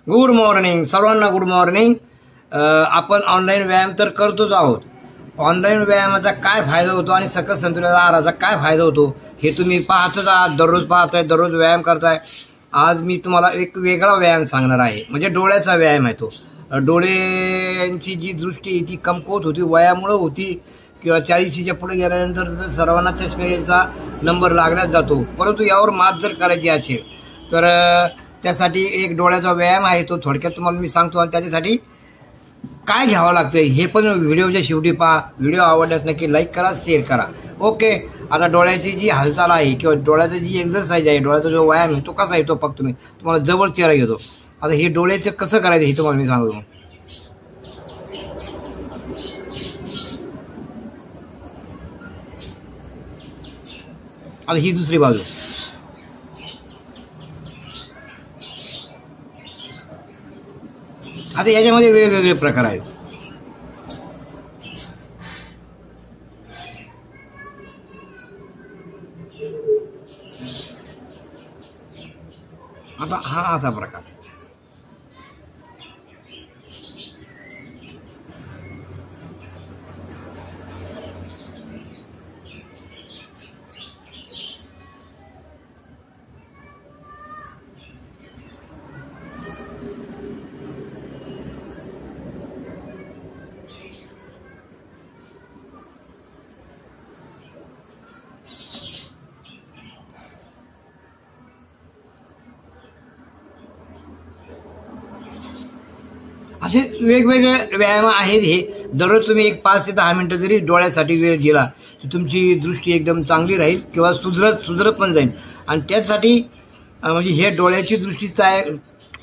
Good morning सर्वांना, good morning. आपण online व्यायाम तर करतोच आहोत. ऑनलाईन व्यायामाचा काय फायदा होतो आणि सकस संतुलित आहाराचा काय फायदा होतो हे तुम्ही पाहतच आहात. दररोज पाहताय, दररोज व्यायाम करताय. आज मी तुम्हाला एक वेगळा व्यायाम सांगणार आहे, म्हणजे डोळ्याचा व्यायाम आहे. तो डोळ्यांची जी दृष्टी ती कमकुवत होती, वयामुळे होती किंवा 40च्या पुढे गेल्यानंतर सर्वांना चष्म्याचा नंबर लागण्यात जातो. परंतु यावर मात जर करायची असेल तर त्यासाठी एक डोळ्याचा व्यायाम आहे, तो थोडक्यात तुम्हाला मी सांगतो. आणि त्याच्यासाठी काय घ्यावं लागतं हे पण व्हिडिओच्या शेवटी पहा. व्हिडिओ आवडल्यास नक्की लाईक करा, शेअर करा. ओके. आता डोळ्याची जी हालचाल आहे किंवा डोळ्याची जी एक्सरसाइज आहे, डोळ्याचा जो व्यायाम आहे तो कसा आहे तो फक्त मी तुम्हाला जवळ चेहरा घेतो. आता हे डोळ्याचं कसं करायचं हे तुम्हाला मी सांगतो. आता ही दुसरी बाजू. आता याच्यामध्ये वेगवेगळे प्रकार आहेत. आता हा असा प्रकार. असे वेगवेगळे व्यायाम आहेत. हे दररोज तुम्ही एक 5 ते 10 मिनिटं जरी डोळ्यासाठी वेळ दिला तर तुमची दृष्टी एकदम चांगली राहील किंवा सुधरत पण जाईल. आणि त्यासाठी म्हणजे हे डोळ्याची दृष्टी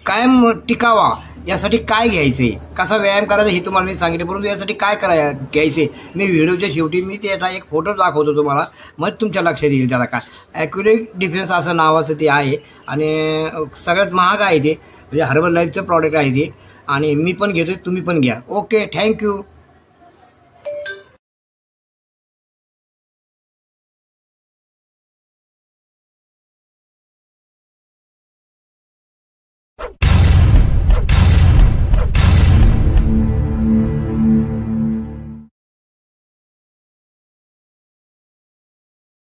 कायम टिकावा यासाठी काय घ्यायचे, कसा व्यायाम करायचा हे तुम्हाला मी सांगितले. परंतु यासाठी काय घ्यायचे मी व्हिडिओच्या शेवटी मी त्याचा एक फोटो दाखवतो तुम्हाला, मग तुमच्या लक्षात येईल. त्याला काय ॲक्युरेट डिफेन्स असं नावाचं ते आहे आणि सगळ्यात महाग आहे ते, म्हणजे हर्बल लाईफचं प्रॉडक्ट आहे ते. आणि मी पण घेतोय, तुम्ही पण घ्या. Okay, thank you.